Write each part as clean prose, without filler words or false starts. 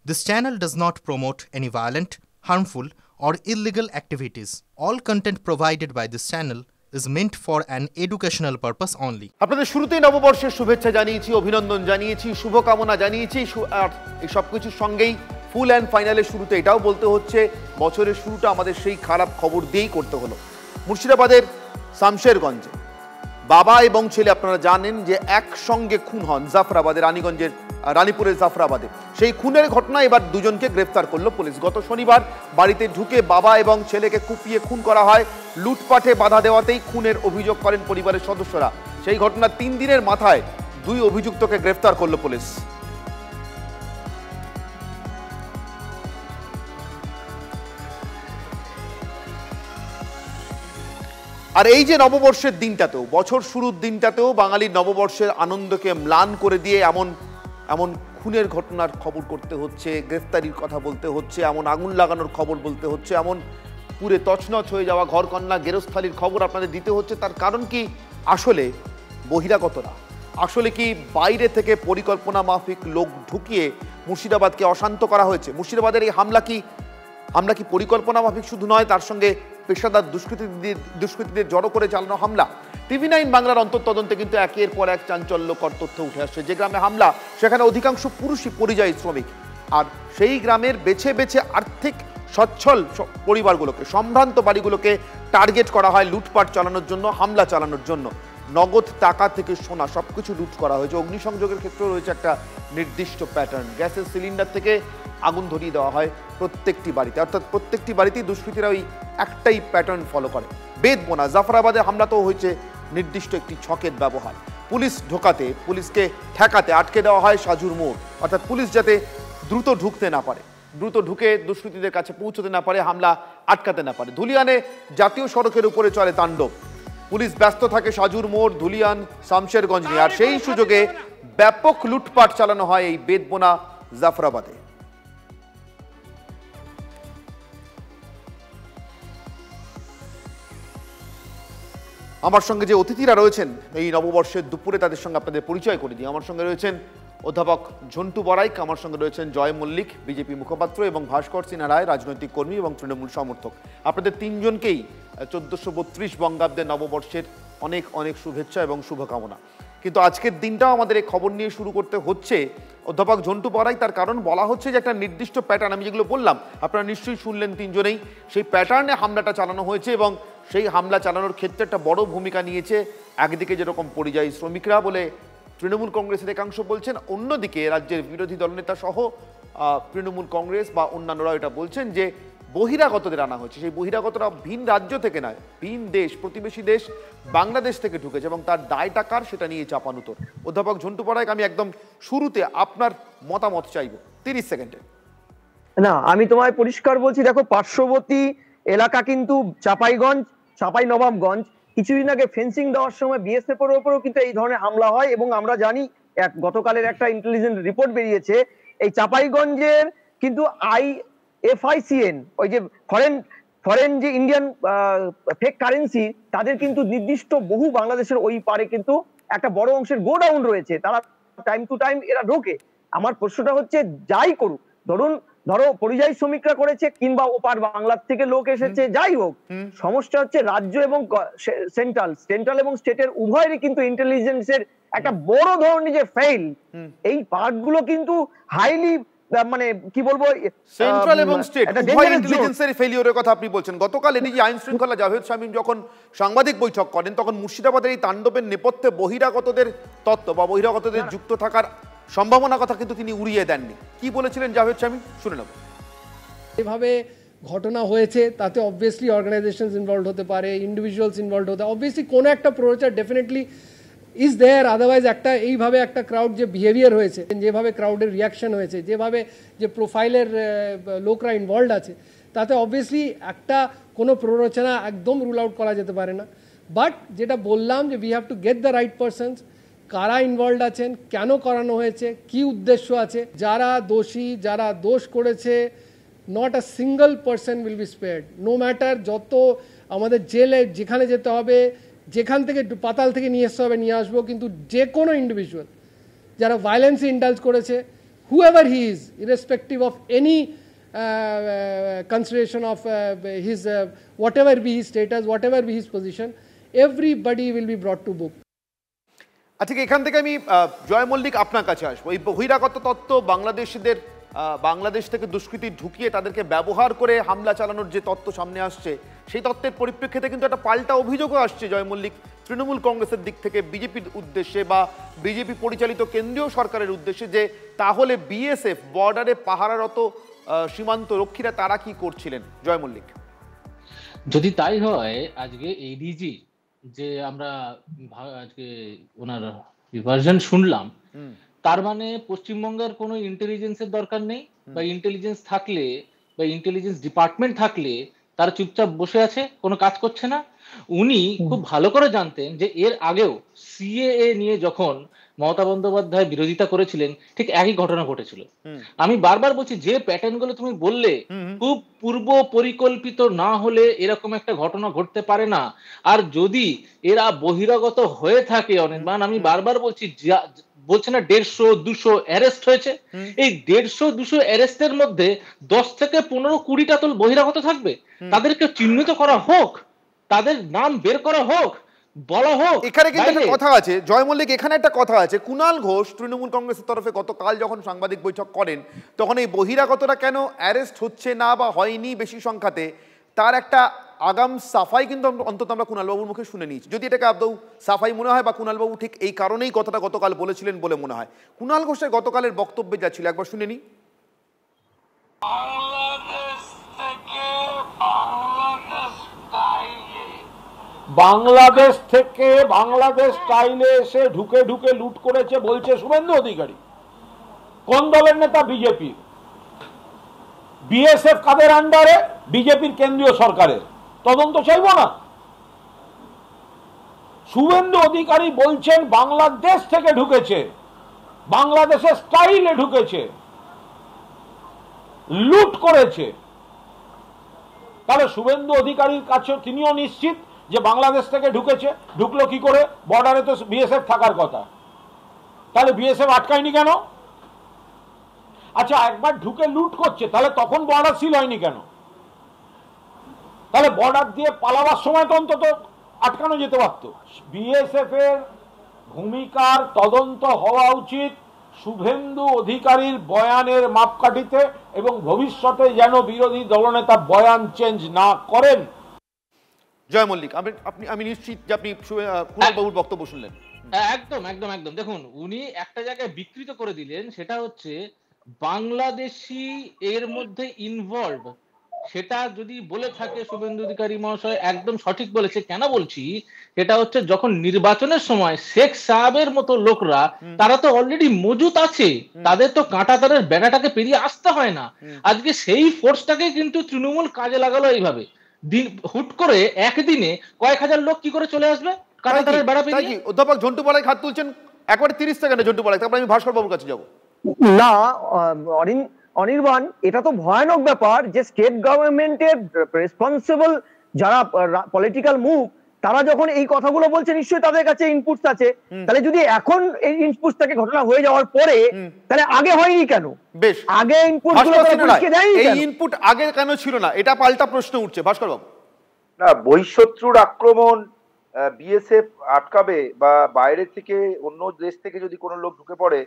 This channel does not promote any violent, harmful, or illegal activities. All content provided by this channel is meant for an educational purpose only. আপনাদের শুরুতেই নববর্ষের শুভেচ্ছা জানিয়েছি, অভিনন্দন জানিয়েছি, শুভকামনা জানিয়েছি, আর এই সব কিছুর সঙ্গেই ফুল অ্যান্ড ফাইনালের শুরুতে এটাও বলতে হচ্ছে বছরের শুরুটা আমাদের সেই খারাপ খবর দিয়েই করতে হলো। মুর্শিদাবাদের শামশেরগঞ্জে বাবা এবং ছেলে আপনারা জানেন যে একসঙ্গে খুন হন জাফরাবাদের রানীপুরের জাফরাবাদে। সেই খুনের ঘটনায় এবার দুজনকে গ্রেফতার করলো পুলিশ। গত শনিবার বাড়িতে ঢুকে বাবা এবং ছেলেকে কুপিয়ে খুন করা হয়। লুটপাটে বাধা দেওয়াতেই খুনের অভিযোগ করেন পরিবারের সদস্যরা। সেই ঘটনার 3 দিনের মাথায় 2 অভিযুক্তকে গ্রেফতার করলো পুলিশ। আর এই যে নববর্ষের দিনটাতেও, বছর শুরুর দিনটাতেও বাঙালির নববর্ষের আনন্দকে ম্লান করে দিয়ে এমন খুনের ঘটনার খবর করতে হচ্ছে, গ্রেফতারির কথা বলতে হচ্ছে, এমন আগুন লাগানোর খবর বলতে হচ্ছে, এমন পুরে তছনছ হয়ে যাওয়া ঘরকন্না গেরস্থালির খবর আপনাদের দিতে হচ্ছে। তার কারণ কি? আসলে বহিরাগতরা, আসলে কি বাইরে থেকে পরিকল্পনা মাফিক লোক ঢুকিয়ে মুর্শিদাবাদকে অশান্ত করা হয়েছে? মুর্শিদাবাদের এই হামলা কি পরিকল্পনা মাফিক শুধু নয়, তার সঙ্গে পেশাদার দুষ্কৃতীদের জড়ো করে চালানো হামলা। TV9 বাংলার অন্তর্তদন্তে কিন্তু একের পর এক চাঞ্চল্যকর তথ্য উঠে আসছে। যে গ্রামে হামলা সেখানে অধিকাংশ পুরুষই পরিযায়ী শ্রমিক, আর সেই গ্রামের বেছে বেছে আর্থিক সচ্ছল পরিবারগুলোকে, সম্ভ্রান্ত বাড়িগুলোকে টার্গেট করা হয় লুটপাট চালানোর জন্য, হামলা চালানোর জন্য। নগদ টাকা থেকে সোনা সবকিছু লুট করা হয়েছে। অগ্নিসংযোগের ক্ষেত্রেও রয়েছে একটা নির্দিষ্ট প্যাটার্ন। গ্যাসের সিলিন্ডার থেকে আগুন ধরিয়ে দেওয়া হয় প্রত্যেকটি বাড়িতে, অর্থাৎ প্রত্যেকটি বাড়িতেই দুষ্কৃতীরা ওই একটাই প্যাটার্ন ফলো করে। বেদবোনা জাফরাবাদে হামলাতেও হয়েছে নির্দিষ্ট একটি ছকের ব্যবহার। পুলিশকে ঠেকাতে আটকে দেওয়া হয় সাজুর মোড়, অর্থাৎ পুলিশ যাতে দ্রুত ঢুকতে না পারে, দ্রুত ঢুকে দুষ্কৃতীদের কাছে পৌঁছতে না পারে, হামলা আটকাতে না পারে। ধুলিয়ানে জাতীয় সড়কের উপরে চলে তাণ্ডব। পুলিশ ব্যস্ত থাকে সাজুর মোড়, ধুলিয়ান, শামশেরগঞ্জ নিয়ে, আর সেই সুযোগে ব্যাপক লুটপাট চালানো হয় এই বেদবোনা জাফরাবাদে। আমার সঙ্গে যে অতিথিরা রয়েছেন এই নববর্ষের দুপুরে, তাদের সঙ্গে আপনাদের পরিচয় করে দিই। আমার সঙ্গে রয়েছেন অধ্যাপক ঝন্টু বড়াইক, আমার সঙ্গে রয়েছেন জয় মল্লিক, বিজেপি মুখপাত্র, এবং ভাস্কর সিনহা রায়, রাজনৈতিক কর্মী এবং তৃণমূল সমর্থক। আপনাদের তিনজনকেই 1432 বঙ্গাব্দের নববর্ষের অনেক অনেক শুভেচ্ছা এবং শুভকামনা। কিন্তু আজকের দিনটাও আমাদের এই খবর নিয়ে শুরু করতে হচ্ছে অধ্যাপক ঝন্টু বড়াই। তার কারণ বলা হচ্ছে যে একটা নির্দিষ্ট প্যাটার্ন, আমি যেগুলো বললাম আপনারা নিশ্চয়ই শুনলেন তিনজনেই, সেই প্যাটার্নে হামলাটা চালানো হয়েছে এবং সেই হামলা চালানোর ক্ষেত্রে একটা বড় ভূমিকা নিয়েছে একদিকে যেরকম পরিযায়ী শ্রমিকরা বলে তৃণমূল কংগ্রেসের একাংশ বলছেন, অন্যদিকে রাজ্যের বিরোধী দলনেতা সহ তৃণমূল কংগ্রেস বা অন্যান্যরা এটা বলছেন যে বহিরাগতদের আনা হয়েছে। সেই বহিরাগতরা ভিন রাজ্য থেকে নয়, ভিন দেশ, প্রতিবেশী দেশ বাংলাদেশ থেকে ঢুকেছে এবং তার দায়টা কার সেটা নিয়ে চাপানুতোর। অধ্যাপক ঝন্টু বড়াইক, আমি একদম শুরুতে আপনার মতামত চাইব 30 সেকেন্ডে। না, আমি তোমায় পরিষ্কার বলছি, দেখো পার্শ্ববর্তী এলাকা কিন্তু চাঁপাই নবাবগঞ্জ, কিছুদিন আগে ফেন্সিং দেওয়ার সময় বিএসএফ এর উপরেও কিন্তু এই ধরনের হামলা হয় এবং আমরা জানি গতকালের একটা ইন্টেলিজেন্স রিপোর্ট বেরিয়েছে এই চাঁপাইগঞ্জের কিন্তু IFICN, ওই যে ফরেন যে ইন্ডিয়ান ফেক কারেন্সি, তাদের কিন্তু নির্দিষ্ট বহু বাংলাদেশের ওই পারে কিন্তু একটা বড় অংশের গোডাউন রয়েছে, তারা টাইম টু টাইম এরা ঢোকে। আমার প্রশ্নটা হচ্ছে, যাই করুক, ধরো পরিযায়ী শ্রমিকরা করেছে কিংবা ওপার বাংলার থেকে লোক এসেছে, যাই হোক, সমস্যা হচ্ছে রাজ্য এবং সেন্ট্রাল এবং স্টেটের উভয়েরই কিন্তু ইন্টেলিজেন্সের একটা বড় ধরনের যে ফেইল, এই পার্টগুলো কিন্তু হাইলি, মানে কি বলবো, সেন্ট্রাল এবং স্টেট উভয় ইন্টেলিজেন্সের ফেলিওরের কথা আপনি বলছেন। গতকাল এডিজি আইন শৃঙ্খলা জাভেদ শামীম যখন সাংবাদিক বৈঠক করেন, তখন মুর্শিদাবাদের এই তাণ্ডবের নেপথ্যে বহিরাগতদের তত্ত্ব বা বহিরাগতদের যুক্ত থাকার সম্ভাবনা কথা কিন্তু তিনি উড়িয়ে দেননি। কি বলেছিলেন জাভেদ শামীম, শুনে নেব। এভাবে ঘটনা হয়েছে তাতে অবভিয়াসলি অর্গানাইজেশনস ইনভলভ হতে পারে, ইন্ডিভিজুয়ালস ইনভলভ হতে, অবভিয়াসলি কোনো একটা প্রচার ডেফিনেটলি ইজ দেয়ার। আদারওয়াইজ এইভাবে একটা ক্রাউড যে বিহেভিয়ার হয়েছে, যেভাবে ক্রাউডের রিয়াকশন হয়েছে, যেভাবে যে প্রোফাইলের লোকরা ইনভলভ আছে, তাতে অবভিয়াসলি কোনো প্ররোচনা একদম রুল আউট করা যেতে পারে না। বাট যেটা বললাম যে we have to get the right persons, কারা ইনভলভ আছেন, কেন করানো হয়েছে, কি উদ্দেশ্য আছে, যারা দোষী, যারা দোষ করেছে, not a single person will be spared, no matter যত আমাদের জেলে যেখানে যেতে হবে, যেখান থেকে পাতাল থেকে নিয়ে আসতে হবে নিয়ে আসবো, কিন্তু যে কোনো ইন্ডিভিজুয়াল যারা ভায়োলেন্সে ইন্ডালজ করেছে whoever he is, irrespective of any consideration of his whatever be his status, whatever be his position, everybody will be brought to book. আচ্ছা, এখান থেকে আমি জয় মল্লিক আপনার কাছে আসবো। এই বহিরাগত তত্ত্ব বাংলাদেশিদের বাংলাদেশ থেকে দুষ্কৃতি ঢুকিয়ে তাদেরকে ব্যবহার করে হামলা চালানোর যে তত্ত্ব সামনে আসছে, সেই তত্ত্বের পরিপ্রেক্ষিতে কিন্তু একটা পাল্টা অভিযোগও আসছে জয় মল্লিক তৃণমূল কংগ্রেসের দিক থেকে বিজেপির উদ্দেশ্যে বা বিজেপি পরিচালিত কেন্দ্রীয় সরকারের উদ্দেশ্যে, যে তাহলে বিএসএফ বর্ডারে পাহারারত সীমান্ত রক্ষীরা তারা কি করছিলেন? জয় মল্লিক, যদি তাই হয়, আজকে এডিজি যে আমরা আজকে ওনার ভার্জন শুনলাম, তার মানে পশ্চিমবঙ্গের কোনো ইন্টেলিজেন্সের দরকার নেই, বা ইন্টেলিজেন্স থাকলে বা ইন্টেলিজেন্স ডিপার্টমেন্ট থাকলে তারা চুপচাপ বসে আছে, কোনো কাজ করছে না। উনি খুব ভালো করে জানতেন যে এর আগেও সিএএ নিয়ে যখন মমতা বন্দ্যোপাধ্যায় বিরোধিতা করেছিলেন, ঠিক একই ঘটনা ঘটেছিল। আমি বারবার বলছি, যে প্যাটার্ন গুলো তুমি বললে খুব পূর্ব পরিকল্পিত না হলে এরকম একটা ঘটনা ঘটতে পারে না। আর যদি এরা বহিরাগত হয়ে থাকে অনির্বাণ, আমি বারবার বলছি, বলছে না 150-200 অ্যারেস্ট হয়েছে, এই 150-200 অ্যারেস্টের মধ্যে 10 থেকে 15-20টা তো বহিরাগত থাকবে। তাদেরকে চিহ্নিত করা হোক, তাদের নাম বের করা হোক, বলা হোক। এখানে কিন্তু একটা কথা আছে জয় মল্লিক, এখানে একটা কথা আছে। কুণাল ঘোষ তৃণমূল কংগ্রেসের তরফে গতকাল যখন সাংবাদিক বৈঠক করেন, তখন এই বহিরাগতরা কেন অ্যারেস্ট হচ্ছে না বা হয়নি বেশি সংখ্যাতে, তার একটা আগাম সাফাই কিন্তু অন্তত আমরা কুণালবাবুর মুখে শুনে নিয়েছি। যদি এটাকে আদৌ সাফাই মনে হয় বা কুণালবাবু ঠিক এই কারণেই কথাটা গতকাল বলেছিলেন বলে মনে হয়, কুণাল ঘোষের গতকালের বক্তব্যে যা ছিল একবার শুনে নিই। বাংলাদেশ থেকে বাংলাদেশ স্টাইলে এসে ঢুকে ঢুকে লুট করেছে বলছে শুভেন্দু অধিকারী। কোন দলের নেতা? বিজেপি। বিএসএফ কাদের আন্ডারে? বিজেপির কেন্দ্রীয় সরকারের। তদন্ত চাইব না? শুভেন্দু অধিকারী বলছেন বাংলাদেশ থেকে ঢুকেছে, বাংলাদেশের স্টাইলে ঢুকেছে, লুট করেছে। তাহলে শুভেন্দু অধিকারীর কাছে তিনিও নিশ্চিত যে বাংলাদেশ থেকে ঢুকেছে। ঢুকলো কি করে? বর্ডারে তো বিএসএফ থাকার কথা, তাহলে বিএসএফ আটকায়নি কেন? আচ্ছা, একবার ঢুকে লুট করছে, তাহলে তখন বর্ডার সিল হয়নি কেন? তাহলে বর্ডার দিয়ে পালাবার সময় তো অন্তত আটকানো যেতে পারত। বিএসএফ এর ভূমিকার তদন্ত হওয়া উচিত শুভেন্দু অধিকারীর বয়ানের মাপকাঠিতে, এবং ভবিষ্যতে যেন বিরোধী দলনেতা বয়ান চেঞ্জ না করেন। জয় মল্লিক, আমি নিশ্চিত যে আপনি কুণালবাবুর বক্তব্য শুনলেন। একদম একদম একদম। দেখুন, উনি একটা জায়গায় বিকৃত করে দিলেন, সেটা হচ্ছে বাংলাদেশি এর মধ্যে ইনভলভ, সেটা যদি বলে থাকে শুভেন্দু অধিকারী মহাশয় একদম সঠিক বলেছে। কেন বলছি, সেটা হচ্ছে যখন নির্বাচনের সময় শেখ সাহেবের মতো লোকরা, তারা তো অলরেডি মজুত আছে, তাদের তো কাঁটাতারের বেড়াটাকে পেরিয়ে আসতে হয় না। আজকে সেই ফোর্সটাকে কিন্তু তৃণমূল কাজে লাগালো এইভাবে। হুট করে একদিনে কয়েক হাজার লোক কি করে চলে আসবে কাঁটাতারের বেড়া পেরিয়ে? অধ্যাপক ঝন্টু বড়াই হাত তুলছেন, একবারে 30 সেকেন্ডে ঝন্টু বড়াই, তারপর আমি ভাস্কর বাবুর কাছে যাবো। না অনির্বাণ, এটা তো ভয়ানক ব্যাপার যে স্টেট গভর্নমেন্টের রেসপন্সিবল যারা পলিটিক্যাল মুভ, তারা যখন এই কথাগুলো বলছে, নিশ্চয়ই তাদের কাছে ইনপুটস আছে। তাহলে যদি এখন এই ইনপুটস থেকে ঘটনা হয়ে যাওয়ার পরে, তাহলে আগে হয়নি কেন? বেশ, আগে ইনপুটগুলো দেয়নি এই কেন? ইনপুট আগে কেন ছিল না, এটা পাল্টা প্রশ্ন উঠছে। ভাস্কর বাবু, না, বহিঃশত্রুর আক্রমণ বিএসএফ আটকাবে, বা বাইরে থেকে অন্য দেশ থেকে যদি কোনো লোক ঢুকে পড়ে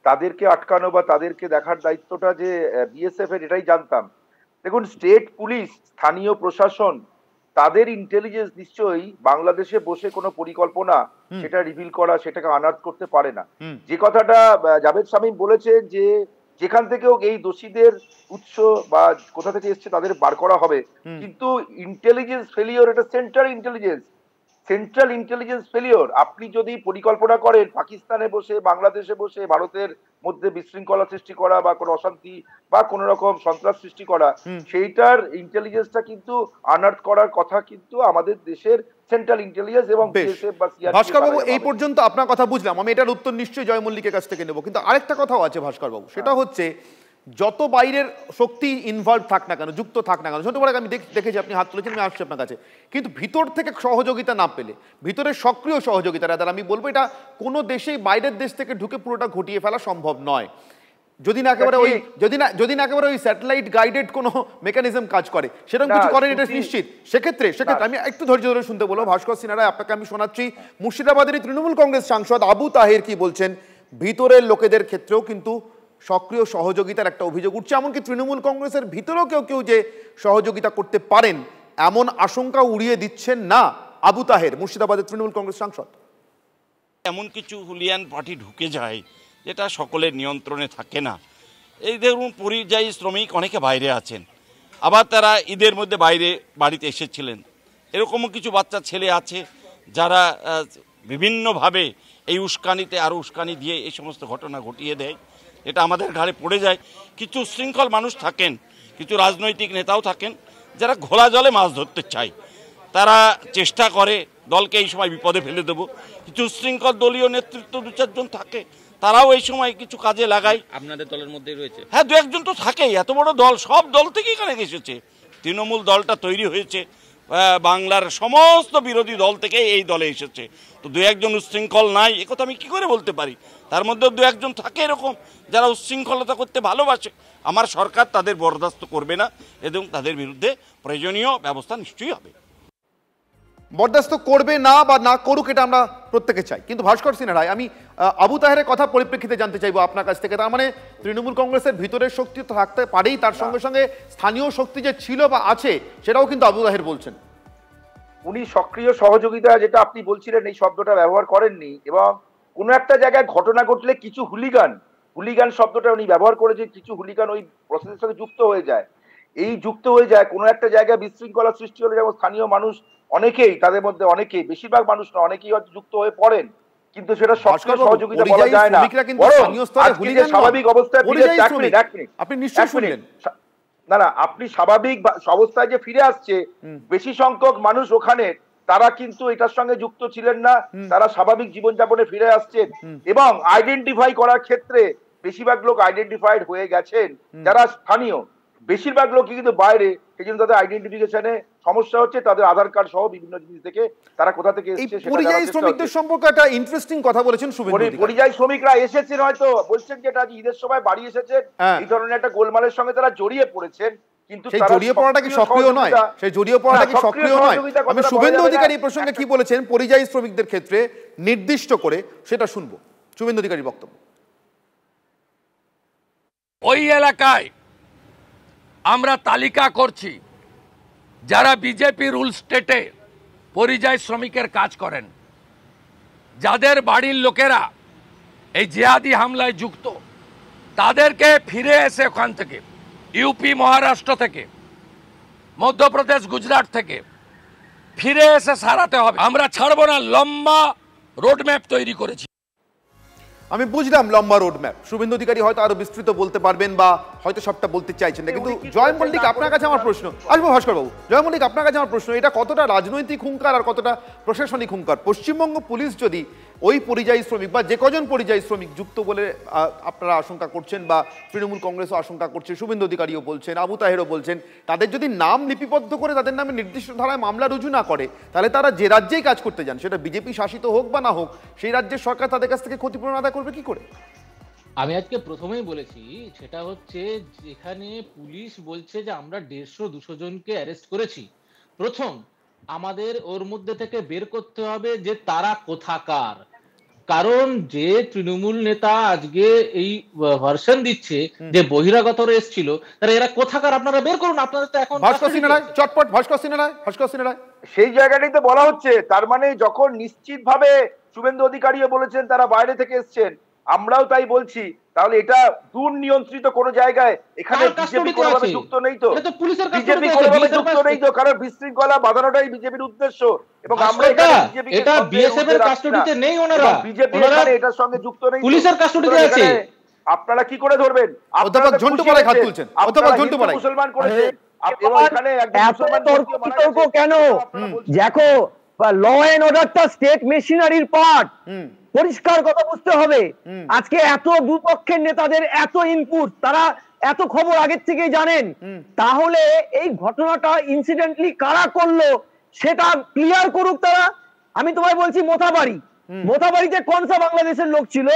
তাদেরকে আটকানো বা তাদেরকে দেখার দায়িত্বটা যে বিএসএফ এর, এটাই জানতাম। দেখুন, স্টেট পুলিশ, স্থানীয় প্রশাসন, তাদের ইন্টেলিজেন্স নিশ্চয়ই বাংলাদেশে বসে কোনো পরিকল্পনা সেটা রিভিল করা, সেটাকে আনার্থ করতে পারে না। যে কথাটা জাভেদ শামীম বলেছেন যে যেখান থেকেও এই দোষীদের উৎস বা কোথা থেকে এসছে তাদের বার করা হবে, কিন্তু ইন্টেলিজেন্স ফেলিওর, এটা সেন্ট্রাল ইন্টেলিজেন্স ফেলিওর। আপনি যদি পরিকল্পনা করেন পাকিস্তানে বসে, বাংলাদেশে বসে ভারতের মধ্যে বিশৃঙ্খলা সৃষ্টি করা বা কোনো অশান্তি বা কোনো রকম সন্ত্রাস সৃষ্টি করা, সেইটার ইন্টেলিজেন্সটা কিন্তু আনার্থ করার কথা কিন্তু আমাদের দেশের সেন্ট্রাল ইন্টেলিজেন্স এবং বিএসএফ বা সিআরপি। ভাস্কর বাবু, এই পর্যন্ত আপনার কথা বুঝলাম, আমি এটার উত্তর নিশ্চয়ই জয় মল্লিকের কাছ থেকে নেব। কিন্তু আরেকটা কথাও আছে ভাস্কর বাবু, সেটা হচ্ছে যত বাইরের শক্তি ইনভলভ থাক না কেন, যুক্ত থাক না কেন, ছোট বড় আমি দেখেছি আপনি হাত তুলেছেন, আমি আসছি আপনার কাছে, কিন্তু ভিতর থেকে সহযোগিতা না পেলে, ভিতরের সক্রিয় সহযোগিতা, আমি বলবো এটা কোনো দেশেই বাইরের দেশ থেকে ঢুকে পুরোটা ঘটিয়ে ফেলা সম্ভব নয়। যদি না একেবারে ওই যদি না একেবারে ওই স্যাটেলাইট গাইডেড কোনো মেকানিজম কাজ করে, সেরকম কিছু করেন এটা নিশ্চিত। সেক্ষেত্রে আমি একটু ধৈর্য ধরে শুনতে বলবো। ভাস্কর সিনহা রায়, আপনাকে আমি শোনাচ্ছি মুর্শিদাবাদের তৃণমূল কংগ্রেস সাংসদ আবু তাহের কি বলছেন। ভিতরের লোকেদের ক্ষেত্রেও কিন্তু সক্রিয় সহযোগিতার একটা অভিযোগ উঠছে, এমনকি তৃণমূল কংগ্রেসের ভিতরেও কেউ যে সহযোগিতা করতে পারেন এমন আশঙ্কা উড়িয়ে দিচ্ছেন না আবু তাহের, মুর্শিদাবাদের তৃণমূল কংগ্রেস সাংসদ। এমন কিছু হুলিয়ান পার্টি ঢুকে যায় যেটা সকলের নিয়ন্ত্রণে থাকে না। এই ধরুন পরিযায়ী শ্রমিক অনেকে বাইরে আছেন, আবার তারা ঈদের মধ্যে বাইরে বাড়িতে এসেছিলেন। এরকমও কিছু বাচ্চা ছেলে আছে যারা বিভিন্নভাবে এই উস্কানিতে আরও উস্কানি দিয়ে এই সমস্ত ঘটনা ঘটিয়ে দেয়, এটা আমাদের ঘাড়ে পড়ে যায়। কিছু শৃঙ্খল মানুষ থাকেন, কিছু রাজনৈতিক নেতাও থাকেন যারা ঘোলা জলে মাছ ধরতে চায়, তারা চেষ্টা করে দলকে এই সময় বিপদে ফেলে দেবো। কিছু শৃঙ্খল দলীয় নেতৃত্ব 2-4 জন থাকে, তারাও এই সময় কিছু কাজে লাগায়। আপনাদের দলের মধ্যেই রয়েছে? হ্যাঁ, 2-1 জন তো থাকেই। এত বড় দল, সব দল থেকে এখানে এসেছে। তৃণমূল দলটা তৈরি হয়েছে বাংলার সমস্ত বিরোধী দল থেকে এই দলে এসেছে। তো 2-1 জন উচ্ছৃঙ্খল নাই একথা আমি কি করে বলতে পারি? তার মধ্যে 2-1 জন থাকে এরকম যারা উচ্ছৃঙ্খলতা করতে ভালোবাসে। আমার সরকার তাদের বরদাস্ত করবে না এবং তাদের বিরুদ্ধে প্রয়োজনীয় ব্যবস্থা নিশ্চয়ই হবে। বরদাস্ত করবে না বা না করুক এটা আমরা প্রত্যেকে চাই, কিন্তু ভাস্কর সিনহা রায়, আমি আবু তাহেরের কথা পরিপ্রেক্ষিতে জানতে চাইবো আপনার কাছ থেকে। তার মানে তৃণমূল কংগ্রেসের ভিতরের শক্তি তো থাকতে পারেই, তার সঙ্গে সঙ্গে স্থানীয় শক্তি যে ছিল বা আছে সেটাও কিন্তু আবু তাহের বলছেন। উনি সক্রিয় সহযোগিতা যেটা আপনি বলছিলেন এই শব্দটা ব্যবহার করেননি, এবং কোনো একটা জায়গায় ঘটনা ঘটলে কিছু হুলিগান শব্দটা উনি ব্যবহার করেছেন। কিছু হুলিগান ওই প্রসেসের সাথে যুক্ত হয়ে যায়। কোনো একটা জায়গায় বিশৃঙ্খলা সৃষ্টি হলে যেমন স্থানীয় মানুষ অনেকেই, তাদের মধ্যে অনেকেই, বেশিরভাগ মানুষ না, অনেকেই হয়তো যুক্ত হয়ে পড়েন, কিন্তু সেটা সক্রিয় সহযোগিতা বলা যায় না। স্বাভাবিক অবস্থায় আপনি নিশ্চয়ই শুনলেন না, আপনি স্বাভাবিক অবস্থায় যে ফিরে আসছে বেশি সংখ্যক মানুষ ওখানে, তারা কিন্তু এটার সঙ্গে যুক্ত ছিলেন না, তারা স্বাভাবিক জীবনযাপনে ফিরে আসছেন। এবং আইডেন্টিফাই করার ক্ষেত্রে বেশিরভাগ লোক আইডেন্টিফাইড হয়ে গেছেন, যারা স্থানীয়। বেশিরভাগ লোকই কিন্তু বাইরে, সেই জন্য তাদের আইডেন্টিফিকেশনে সমস্যা হচ্ছে, তাদের আধার কার্ড সহ বিভিন্ন জিনিস থেকে তারা কোথা থেকে এসেছে সেটা। পরিযায়ী শ্রমিকদের সম্পর্কে একটা ইন্টারেস্টিং কথা বলেছেন শুভেন্দু। পরিযায়ী শ্রমিকরা এসেছেন, হয়তো বলছেন যে এটা ঈদের সময় বাড়ি এসেছেন, এই ধরনের একটা গোলমালের সঙ্গে তারা জড়িয়ে পড়েছেন, কিন্তু সেই জড়িয়ে পড়াটা কি সক্রিয় নয়? সেই জড়িয়ে পড়াটা কি সক্রিয় নয়? আমি শুভেন্দু অধিকারী এই প্রসঙ্গে কি বলেছেন পরিযায়ী শ্রমিকদের ক্ষেত্রে নির্দিষ্ট করে, সেটা শুনবো শুভেন্দু অধিকারীর বক্তব্য। ওই এলাকায় আমরা তালিকা করছি যারা বিজেপি রুল স্টেটে পরিযায়ী শ্রমিকের কাজ করেন, যাদের বাড়ির লোকেরা এই জিহাদি হামলায় যুক্ত, তাদেরকে ফিরে এসে ওখান থেকে ইউপি, মহারাষ্ট্র থেকে, মধ্যপ্রদেশ, গুজরাট থেকে ফিরে এসে সারাতে হবে। আমরা ছাড়বো না, লম্বা রোডম্যাপ তৈরি করেছি। আমি বুঝলাম লম্বা রোডম্যাপ, শুভেন্দু অধিকারী হয়তো আরো বিস্তৃত বলতে পারবেন বা হয়তো সবটা বলতে চাইছেন না। কিন্তু জয় মল্লিক, আপনার কাছে আমার প্রশ্ন, আসবো ভাস্কর বাবু। জয় মল্লিক, আপনার কাছে আমার প্রশ্ন, এটা কতটা রাজনৈতিক হুঙ্কার আর কতটা প্রশাসনিক হুঙ্কার? পশ্চিমবঙ্গ পুলিশ যদি ওই পরিযায়ী শ্রমিক বা যে কজন পরিযায়ী শ্রমিক যুক্ত বলে আপনারা আশঙ্কা করছেন বা তৃণমূল কংগ্রেসও আশঙ্কা করছে, শুভেন্দু অধিকারীও বলছেন, আবু তাহেরও বলছেন, তাদের যদি নাম লিপিবদ্ধ করে তাদের নামে নির্দিষ্ট ধারায় মামলা রুজু না করে, তাহলে তারা যে রাজ্যেই কাজ করতে যান, সেটা বিজেপি শাসিত হোক বা না হোক, সেই রাজ্যের সরকার তাদের কাছ থেকে ক্ষতিপূরণ আদায় করবে কি করে? আমি আজকে প্রথমেই বলেছি, সেটা হচ্ছে যেখানে পুলিশ বলছে যে আমরা 150-200 জনকে অ্যারেস্ট করেছি, প্রথম আমাদের ওর মধ্যে থেকে বের করতে হবে যে তারা কোথাকার। কারণ যে তৃণমূল নেতা আজকে এই ভার্সন দিচ্ছে যে বহিরাগতরা এসেছিল, তারা এরা কোথাকার আপনারা বের করুন। আপনাদের তো এখন চটপট ভাস্কর সিনহা রায় সেই জায়গাটাই তো বলা হচ্ছে। তার মানে যখন নিশ্চিতভাবে শুভেন্দু অধিকারীও বলেছেন তারা বাইরে থেকে এসছেন, আমরাও তাই বলছি, তাহলে এটা দুর্নিয়ন্ত্রিত কোন জায়গায় এখানে বিজেপি কোনোভাবে যুক্ত নেই তো, বিজেপি কোনোভাবে যুক্ত নেই তো, কারণ বিশৃঙ্খলা বাঁধানোটাই বিজেপির উদ্দেশ্য। এবং আমরা এটা বিএসএফ এর কাস্টডিতে নেই, ওনারা বিজেপি এখানে এটার সঙ্গে যুক্ত নেই, পুলিশের কাস্টডিতে আছে। আপনারা কি করে ধরবেন? অধ্যাপক ঝন্টু পাড়ায় হাত তুলছেন, অধ্যাপক ঝন্টু পাড়ায় মুসলমান করেছেন, এবং এখানে একজন মুসলমান তর্ক কেন? দেখো, ল এন্ড অর্ডারটা স্টেট মেশিনারির পার্ট, পরিষ্কার কথা বুঝতে হবে। আজকে এত দুপক্ষের নেতাদের এত ইনপুট, তারা এত খবর আগের থেকেই জানেন, তাহলে এই ঘটনাটা ইনসিডেন্টলি কারা করলো সেটা ক্লিয়ার করুক তারা। আমি তোমায় বলছি, মোথাবাড়িতে কোনসা বাংলাদেশের লোক ছিল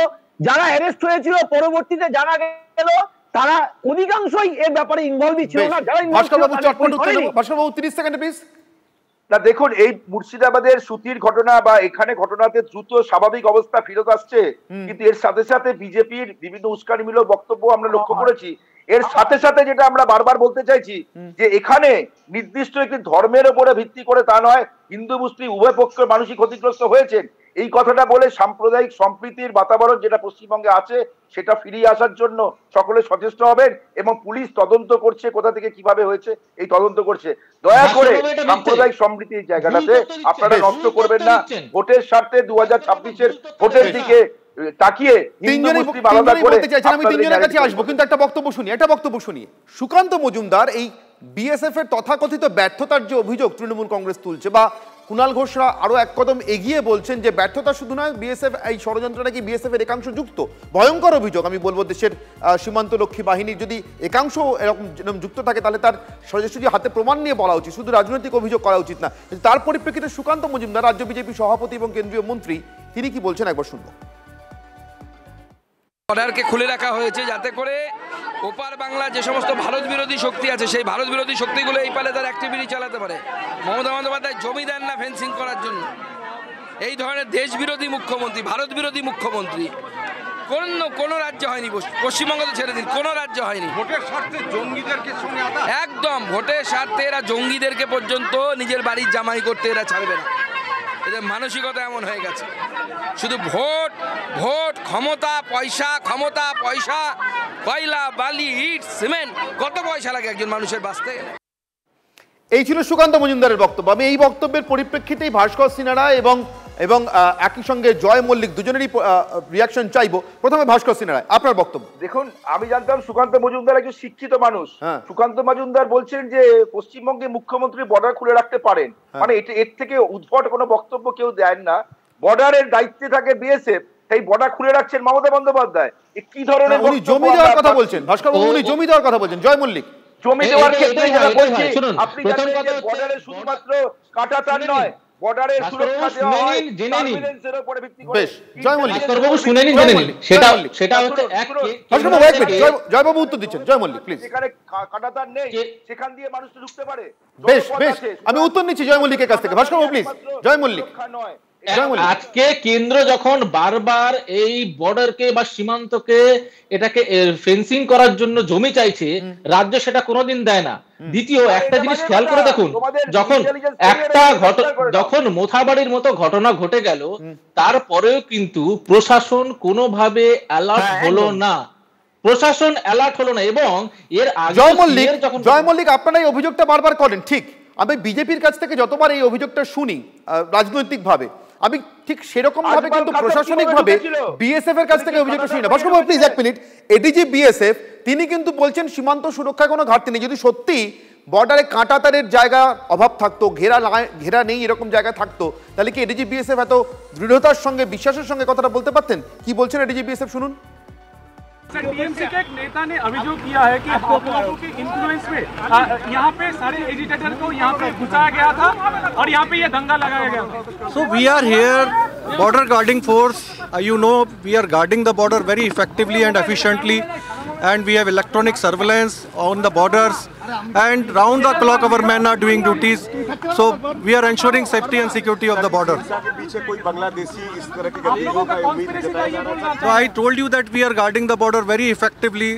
যারা অ্যারেস্ট হয়েছিল পরবর্তীতে জানা গেল তারা অধিকাংশই এর ব্যাপারে ইনভলভ ছিল না। যারা ভাস্করবাবু 30 সেকেন্ড প্লিজ। না দেখুন, এই মুর্শিদাবাদের সুতির ঘটনা বা এখানে ঘটনাতে দ্রুত স্বাভাবিক অবস্থা ফিরত আসছে, কিন্তু এর সাথে সাথে বিজেপির বিভিন্ন উস্কানিমূলক বক্তব্য আমরা লক্ষ্য করেছি। এর সাথে সাথে যেটা আমরা বারবার বলতে চাইছি যে এখানে নির্দিষ্ট একটি ধর্মের উপরে ভিত্তি করে তা নয়, হিন্দু মুসলিম উভয় পক্ষের মানুষই ক্ষতিগ্রস্ত হয়েছেন এই কথাটা বলে সাম্প্রদায়িক সম্প্রীতির বাতাবরণ যেটা পশ্চিমবঙ্গে আছে সেটা ফিরিয়ে আসার জন্য সকলে সচেষ্ট হবেন, এবং পুলিশ তদন্ত করছে কোথা থেকে কিভাবে হয়েছে এই তদন্ত করছে। দয়া করে সাম্প্রদায়িক সম্প্রীতির জায়গাটাতে আপনারা নষ্ট করবেন না। ভোটের স্বার্থে 2026-এর ভোটের দিকে তাকিয়ে হিন্দু মুসলিম আলাদা করে আমি তিনজনের কাছে আসবো, কিন্তু একটা বক্তব্য শুনি। সুকান্ত মজুমদার এই বিএসএফ এর তথাকথিত ব্যর্থতার যে অভিযোগ তৃণমূল কংগ্রেস তুলছে, বা কুণাল ঘোষরা আরো এক কদম এগিয়ে বলছেন যে ব্যর্থতা শুধু নয়, বিএসএফ এই ষড়যন্ত্র নাকি বিএসএফ এর একাংশ যুক্ত। ভয়ঙ্কর অভিযোগ। আমি বলবো দেশের সীমান্তরক্ষী বাহিনীর যদি একাংশ এরকম যুক্ত থাকে তাহলে তার সোজাসুজি হাতে প্রমাণ নিয়ে বলা উচিত, শুধু রাজনৈতিক অভিযোগ করা উচিত না। তার পরিপ্রেক্ষিতে সুকান্ত মজুমদার রাজ্য বিজেপি সভাপতি এবং কেন্দ্রীয় মন্ত্রী তিনি কি বলছেন একবার শুনবো। বর্ডারকে খুলে রাখা হয়েছে যাতে করে ওপার বাংলা যে সমস্ত ভারত বিরোধী শক্তি আছে সেই ভারত বিরোধী শক্তিগুলো এই পালে তার অ্যাক্টিভিটি চালাতে পারে। মমতা বন্দ্যোপাধ্যায় জমি দেন না ফেন্সিং করার জন্য। এই ধরনের দেশ বিরোধী মুখ্যমন্ত্রী, ভারত বিরোধী মুখ্যমন্ত্রী কোন রাজ্য হয়নি, পশ্চিমবঙ্গ তো ছেড়ে দিন, কোন রাজ্য হয়নি। ভোটের স্বার্থে জঙ্গিদেরকে একদম ভোটের স্বার্থে এরা জঙ্গিদেরকে পর্যন্ত নিজের বাড়ির জামাই করতে এরা ছাড়বে না। এদের মানসিকতা এমন হয়ে গেছে, শুধু ভোট ভোট, ক্ষমতা পয়সা, ক্ষমতা পয়সা, কয়লা বালি ইট সিমেন্ট, কত পয়সা লাগে একজন মানুষের বাঁচতে গেলে। এই ছিল সুকান্ত মজুমদারের বক্তব্য। আমি এই বক্তব্যের পরিপ্রেক্ষিতেই ভাস্কর সিনহা এবং একই সঙ্গে জয় মল্লিক দুজনেরই রিয়াকশন চাইবো। প্রথমে ভাস্কর সিনহা, আপনার বক্তব্য। দেখুন, আমি জানতাম সুকান্ত মজুমদার একজন শিক্ষিত মানুষ। সুকান্ত মজুমদার বলছেন যে পশ্চিমবঙ্গে মুখ্যমন্ত্রী বর্ডার খুলে রাখতে পারেন, মানে এর থেকে উদ্ভট কোনো বক্তব্য কেউ দেন না। বর্ডারের দায়িত্বে থাকে বিএসএফ, সেই বর্ডার খুলে রাখছেন মমতা বন্দ্যোপাধ্যায়। কি ধরনের উনি জমি দেওয়ার কথা বলছেন ভাস্কর বাবু, উনি জমি দেওয়ার কথা বলছেন। জয় মল্লিক, জমি দেওয়ার ক্ষেত্রে যারা বলছি, আপনি জানেন যে বর্ডারে শুধুমাত্র কাঁটাতার নয়, বর্ডারের সুরক্ষা দেওয়া হয় সার্ভিলেন্সের উপরে ভিত্তি করে। বেশ, জয় মল্লিক বাবু শুনে নিন, সেটা হচ্ছে জয় বাবু উত্তর দিচ্ছেন। জয় মল্লিক প্লিজ। যেখানে কাঁটাতার নেই সেখান দিয়ে মানুষ ঢুকতে পারে। বেশ বেশ, আমি উত্তর নিচ্ছি জয় মল্লিকের কাছ থেকে। ভাস্কর বাবু প্লিজ। জয় মল্লিক, আজকে কেন্দ্র যখন বারবার এই বর্ডারকে বা সীমান্তকে এটাকে ফেন্সিং করার জন্য জমি চাইছে, রাজ্য সেটা কোনোদিন দেয় না। দ্বিতীয় একটা জিনিস খেয়াল করে দেখুন, যখন মোথাবাড়ির মতো ঘটনা ঘটে গেল তারপরেও কিন্তু প্রশাসন কোনোভাবে অ্যালার্ট হলো না, এবং এর আগে জয় মল্লিক আপনারা এই অভিযোগটা বারবার করেন, ঠিক। আমি বিজেপির কাছ থেকে যতবার এই অভিযোগটা শুনি রাজনৈতিক ভাবে, আমি ঠিক সেরকম ভাবে কিন্তু প্রশাসনিক ভাবে বিএসএফ এর কাছ থেকে অভিযোগটা শুনি না। ভাস্কর বাবু প্লিজ এক মিনিট। এডিজি বিএসএফ তিনি কিন্তু বলছেন সীমান্ত সুরক্ষায় কোনো ঘাটতি নেই। যদি সত্যি বর্ডারে কাঁটাতারের জায়গা অভাব থাকতো, ঘেরা নেই এরকম জায়গা থাকতো, তাহলে কি এডিজি বিএসএফ এত দৃঢ়তার সঙ্গে বিশ্বাসের সঙ্গে কথাটা বলতে পারতেন? কি বলছেন এডিজি বিএসএফ শুনুন। टीएमसी के एक नेता ने अभियोग किया है कि आप लोगों के इन्फ्लुएंस में यहाँ पे सारे एजिटेटर को यहाँ पे घुसाया गया था और यहाँ पे ये दंगा लगाया गया था। So we are here, border guarding force. You know, we are guarding the border very effectively and efficiently, and we have electronic surveillance on the borders, and round the clock our men are doing duties. So we are ensuring safety and security of the border. So I told you that we are guarding the border very effectively.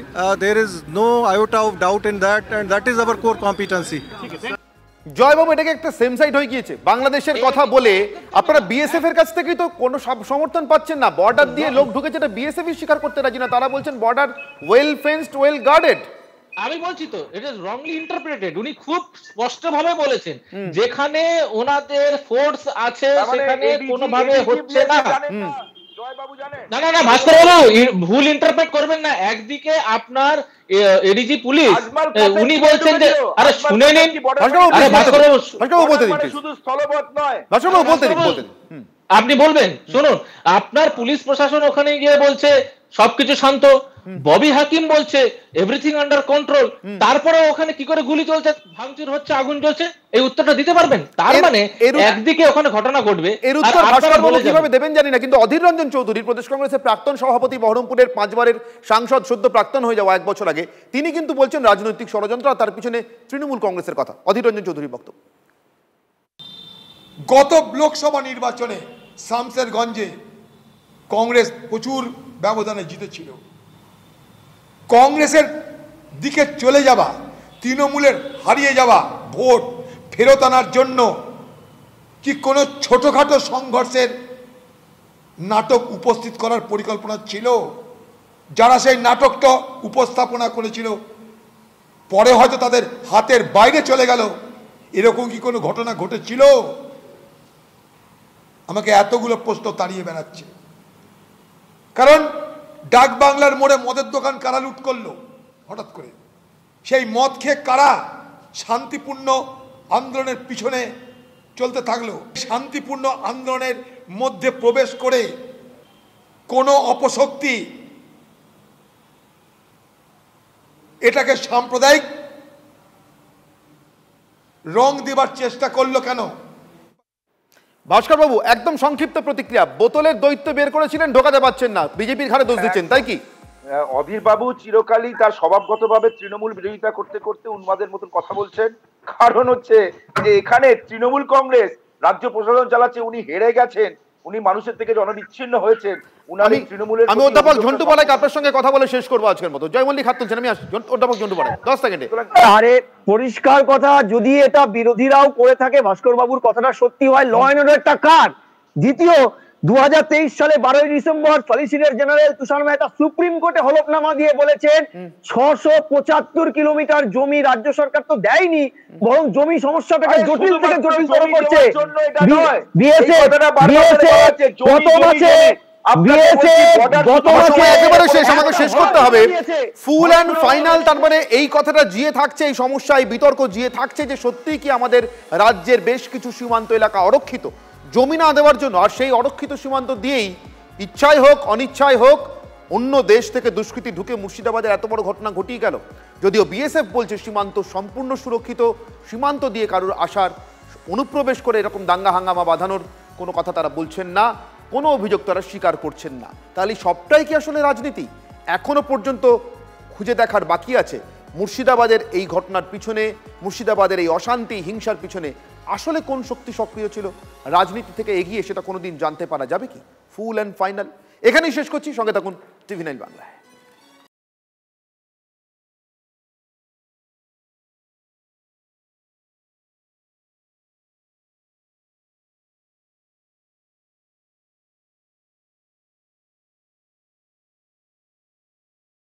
There is no iota of doubt in that, and that is our core competency. জয়বাবু, এটাকে একটা same side হয়ে গিয়েছে। বাংলাদেশের কথা বলে আপনারা BSF এর কাছ থেকেই তো কোনো সমর্থন পাচ্ছেন না। বর্ডার দিয়ে লোক ঢুকেছে, এটা বিএসএফই স্বীকার করতে রাজি না। তারা বলছেন বর্ডার ওয়েল ফেন্সড, ওয়েল গার্ডেড। আমি বলছি তো ইট ইজ রংলি ইন্টারপ্রেটেড। উনি খুব স্পষ্টভাবে বলেছেন যেখানে ওনাদের ফোর্স আছে সেখানে কোনোভাবে হচ্ছে না। না না না ভাস্কর বাবু, ভুল ইন্টারপ্রেট করবেন না। একদিকে আপনার এডিজি পুলিশ উনি বলছেন যে, আরে শুনে নিন, আরে ভাস্কর বাবু বলতে দিন, শুধু স্থলপথ নয়, ভাস্কর বাবু বলতে দিন, আপনি বলবেন। শুনুন, আপনার পুলিশ প্রশাসন ওখানে গিয়ে বলছে সবকিছু শান্ত, ববি হাকিম বলছে এভরিথিং আন্ডার কন্ট্রোল, তারপরে ওখানে কি করে গুলি চলছে, ভাঙচুর হচ্ছে, আগুন জ্বলছে? এই উত্তরটা দিতে পারবেন? তার মানে একদিকে ওখানে ঘটনা ঘটবে, এর উত্তর ভাস্করবাবু কিভাবে দেবেন জানি না, কিন্তু অধীর রঞ্জন চৌধুরী প্রদেশ কংগ্রেসের প্রাক্তন সভাপতি, বহরমপুরের 5 বারের সাংসদ, সদ্য প্রাক্তন হয়ে যাওয়া 1 বছর আগে, তিনি কিন্তু বলছেন রাজনৈতিক ষড়যন্ত্র, আর তার পিছনে তৃণমূল কংগ্রেসের কথা। অধীর রঞ্জন চৌধুরীর বক্তব্য। গত লোকসভা নির্বাচনে শামসেরগঞ্জে কংগ্রেস প্রচুর ব্যবধানে জিতেছিল। কংগ্রেসের দিকে চলে যাওয়া, তৃণমূলের হারিয়ে যাওয়া ভোট ফেরত আনার জন্য কি কোনো ছোটখাটো সংঘর্ষের নাটক উপস্থিত করার পরিকল্পনা ছিল? যারা সেই নাটকটা উপস্থাপনা করেছিল পরে হয়তো তাদের হাতের বাইরে চলে গেল, এরকম কি কোনো ঘটনা ঘটেছিল? আমাকে এতগুলো প্রশ্ন তাড়িয়ে বেড়াচ্ছে। কারণ ডাক বাংলার মোড়ে মদের দোকান কারা লুট করলো হঠাৎ করে? সেই মদ খেয়ে কারা শান্তিপূর্ণ আন্দোলনের পিছনে চলতে থাকলো? শান্তিপূর্ণ আন্দোলনের মধ্যে প্রবেশ করে কোনো অপশক্তি এটাকে সাম্প্রদায়িক রং দেবার চেষ্টা করলো কেন? ভাস্করবাবু, একদম সংক্ষিপ্ত প্রতিক্রিয়া। বোতলের দৈত্য বের করেছিলেন, ঢোকাতে পারছেন না, বিজেপির ঘাড়ে দোষ দিচ্ছেন, তাই কি? অধীর বাবু চিরকালই তার স্বভাবগতভাবে তৃণমূল বিরোধিতা করতে করতে উন্মাদের মতন কথা বলছেন। কারণ হচ্ছে যে এখানে তৃণমূল কংগ্রেস রাজ্য প্রশাসন চালাচ্ছে, উনি হেরে গেছেন, উনি মানুষের থেকে জনবিচ্ছিন্ন হয়েছেন। আমি অধ্যাপক ঝন্টু বড়াইকে আপনার সঙ্গে কথা বলে শেষ করবো আজকের মতো। জয় মল্লিক হাত তুলছেন, আমি অধ্যাপক ঝন্টু বড়াই 10 সেকেন্ডে। আরে পরিষ্কার কথা, যদি এটা বিরোধীরাও করে থাকে, ভাস্কর বাবুর কথাটা সত্যি হয়, ল অ্যান্ড অর্ডারটা কার? দ্বিতীয়, 2023 সালে 12ই ডিসেম্বর সলিসিটর জেনারেল তুষার মেহতা সুপ্রিম কোর্টে হলফনামা দিয়ে বলেছেন 675 কিলোমিটার জমি রাজ্য সরকার তো দেয়নি, বরং জমি সমস্যাটাকে জটিল থেকে জটিলতর করছে। শেষ করতে হবে, ফুল অ্যান্ড ফাইনাল। তারপরে এই কথাটা জিয়ে থাকছে, এই সমস্যা, এই বিতর্ক জিয়ে থাকছে যে সত্যিই কি আমাদের রাজ্যের বেশ কিছু সীমান্ত এলাকা অরক্ষিত জমি না দেওয়ার জন্য, আর সেই অরক্ষিত সীমান্ত দিয়েই ইচ্ছায় হোক অনিচ্ছায় হোক অন্য দেশ থেকে দুষ্কৃতী ঢুকে মুর্শিদাবাদের এত বড় ঘটনা ঘটিয়ে গেল। যদিও বিএসএফ বলছে সীমান্ত সম্পূর্ণ সুরক্ষিত, সীমান্ত দিয়ে কারোর আসার, অনুপ্রবেশ করে এরকম দাঙ্গা হাঙ্গামা বাঁধানোর কোনো কথা তারা বলছেন না, কোনো অভিযোগ তারা স্বীকার করছেন না। তাহলে সবটাই কি আসলে রাজনীতি? এখনো পর্যন্ত খুঁজে দেখার বাকি আছে মুর্শিদাবাদের এই ঘটনার পিছনে, মুর্শিদাবাদের এই অশান্তি হিংসার পিছনে আসলে কোন শক্তি সক্রিয় ছিল। রাজনীতি থেকে এগিয়ে সেটা কোনোদিন জানতে পারা যাবে কি? ফুল অ্যান্ড ফাইনাল এখানেই শেষ করছি। সঙ্গে থাকুন TV9 বাংলায়।